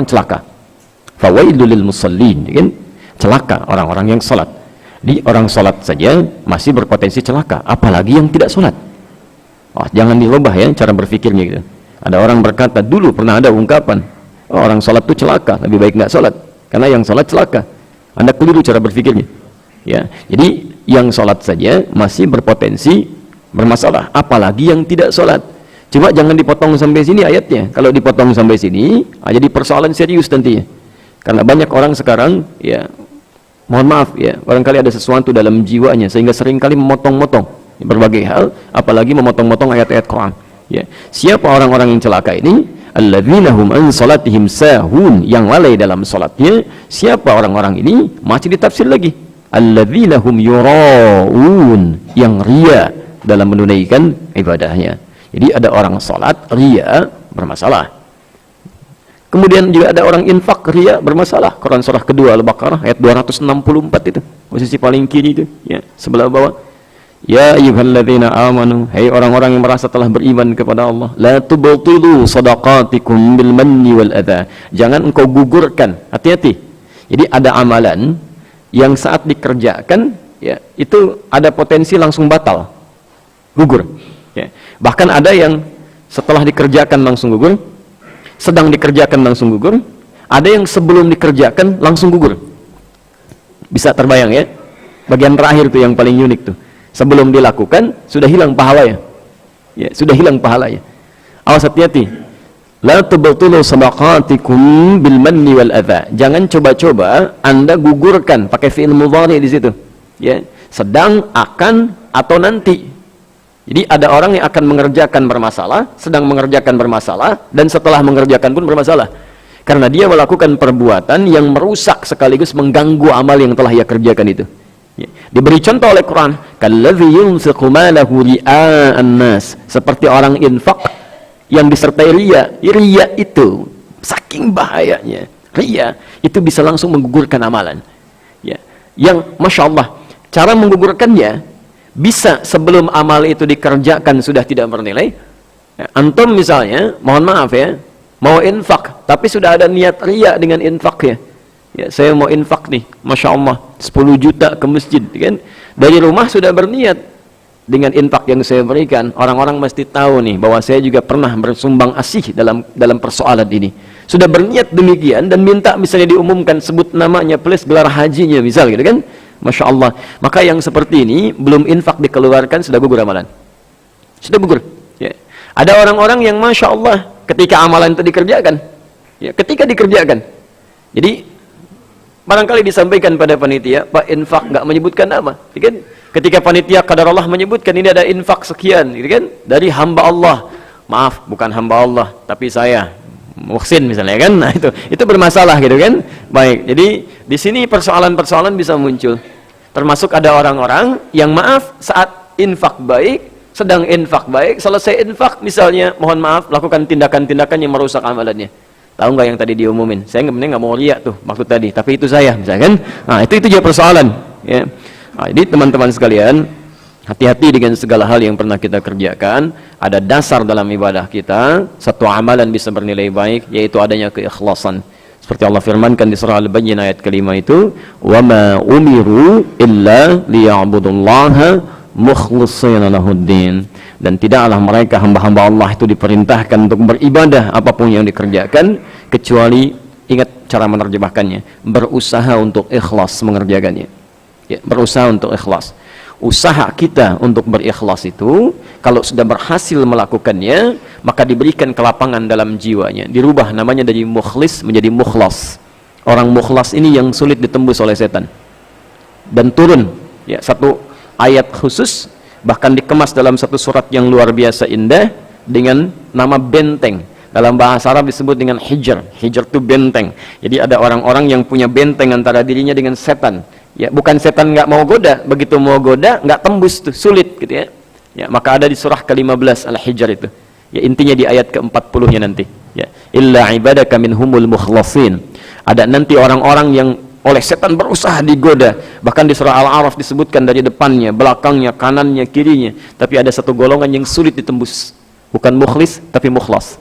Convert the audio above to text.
celaka. Fawailul lil musallin, kan? Celaka orang-orang yang salat. Di orang salat saja masih berpotensi celaka, apalagi yang tidak salat. Oh, jangan dirubah ya cara berpikirnya gitu. Ada orang berkata, dulu pernah ada ungkapan, oh, orang salat itu celaka, lebih baik nggak salat karena yang salat celaka. Anda keliru cara berpikirnya. Ya, jadi yang salat saja masih berpotensi bermasalah, apalagi yang tidak salat. Cuma jangan dipotong sampai sini ayatnya. Kalau dipotong sampai sini, jadi persoalan serius nantinya. Karena banyak orang sekarang, ya, mohon maaf ya, barangkali ada sesuatu dalam jiwanya sehingga seringkali memotong-motong berbagai hal, apalagi memotong-motong ayat-ayat Quran. Ya, siapa orang-orang yang celaka ini? Alladzina hum an salatihim sahun, yang lalai dalam salatnya. Siapa orang-orang ini? Masih ditafsir lagi. Alladzina hum yuraun, yang ria dalam menunaikan ibadahnya. Jadi ada orang salat ria bermasalah. Kemudian juga ada orang infak ria bermasalah. Quran surah kedua Al-Baqarah ayat 264 itu, posisi paling kiri itu, ya, sebelah bawah. Ya ayyuhalladzina amanu, hai orang-orang yang merasa telah beriman kepada Allah, la tubtilu shadaqatikum bil manni wal adha. Jangan engkau gugurkan, hati-hati. Jadi ada amalan yang saat dikerjakan, ya, itu ada potensi langsung batal, gugur. Ya. Bahkan ada yang setelah dikerjakan langsung gugur, sedang dikerjakan langsung gugur, ada yang sebelum dikerjakan langsung gugur. Bisa terbayang ya? Bagian terakhir tuh yang paling unik tuh. Sebelum dilakukan sudah hilang pahalanya. Ya, sudah hilang pahalanya. Awas, hati-hati. La tubtilu shadaqatikum bil manni wal adha. Jangan coba-coba Anda gugurkan pakai fi'il mudhari di situ. Ya, sedang, akan, atau nanti. Jadi ada orang yang akan mengerjakan bermasalah, sedang mengerjakan bermasalah, dan setelah mengerjakan pun bermasalah. Karena dia melakukan perbuatan yang merusak sekaligus mengganggu amal yang telah ia kerjakan itu. Ya. Diberi contoh oleh Quran, kalladzi yunfiqu malahu ria'an nas, seperti orang infak yang disertai ria. Ria itu saking bahayanya. Ria itu bisa langsung menggugurkan amalan. Ya. Yang Masya Allah, cara menggugurkannya bisa sebelum amal itu dikerjakan sudah tidak bernilai. Ya, antum misalnya, mohon maaf ya, mau infak, tapi sudah ada niat riya dengan infaknya. Ya, saya mau infak nih, Masya Allah, 10 juta ke masjid, kan? Dari rumah sudah berniat dengan infak yang saya berikan. Orang-orang mesti tahu nih bahwa saya juga pernah bersumbang asih dalam persoalan ini. Sudah berniat demikian dan minta misalnya diumumkan, sebut namanya plus gelar hajinya misal gitu kan. Masya Allah. Maka yang seperti ini belum infak dikeluarkan sudah gugur amalan, sudah gugur. Ya. Ada orang-orang yang Masya Allah ketika amalan itu dikerjakan, ya, ketika dikerjakan, jadi barangkali disampaikan pada panitia, Pak, infak nggak menyebutkan nama, ya kan? Ketika panitia qadar Allah menyebutkan ini ada infak sekian, gitu kan, dari hamba Allah. Maaf, bukan hamba Allah, tapi saya muhsin misalnya, kan? Nah, itu bermasalah gitu kan. Baik, jadi di sini persoalan-persoalan bisa muncul. Termasuk ada orang-orang yang maaf saat infak baik, sedang infak baik, selesai infak misalnya, mohon maaf, lakukan tindakan-tindakan yang merusak amalannya. Tahu nggak yang tadi diumumin? Saya nggak mau riak tuh maksud tadi, tapi itu saya misalkan. Nah, itu juga persoalan, ya. Nah, jadi teman-teman sekalian, hati-hati dengan segala hal yang pernah kita kerjakan. Ada dasar dalam ibadah kita, satu amalan bisa bernilai baik, yaitu adanya keikhlasan. Seperti Allah firmankan di surah Al-Bayyinah ayat kelima itu, wa ma umiru illa liya'budullaha mukhlishina lahuddin. Dan tidaklah mereka hamba-hamba Allah itu diperintahkan untuk beribadah apapun yang dikerjakan, kecuali, ingat cara menerjemahkannya, berusaha untuk ikhlas mengerjakannya. Ya, berusaha untuk ikhlas. Usaha kita untuk berikhlas itu, kalau sudah berhasil melakukannya, maka diberikan kelapangan dalam jiwanya, dirubah namanya dari mukhlis menjadi mukhlas. Orang mukhlas ini yang sulit ditembus oleh setan. Dan turun, ya, satu ayat khusus, bahkan dikemas dalam satu surat yang luar biasa indah dengan nama benteng. Dalam bahasa Arab disebut dengan hijr. Hijr itu benteng. Jadi ada orang-orang yang punya benteng antara dirinya dengan setan. Ya, bukan setan nggak mau goda, begitu mau goda nggak tembus tuh, sulit gitu ya. Ya, maka ada di surah ke-15 Al-Hijr itu. Ya, intinya di ayat ke-40-nya nanti. Ya, illa ibadaka minhumul mukhlasin. Ada nanti orang-orang yang oleh setan berusaha digoda. Bahkan di surah Al-A'raf disebutkan dari depannya, belakangnya, kanannya, kirinya. Tapi ada satu golongan yang sulit ditembus. Bukan mukhlis, tapi mukhlas.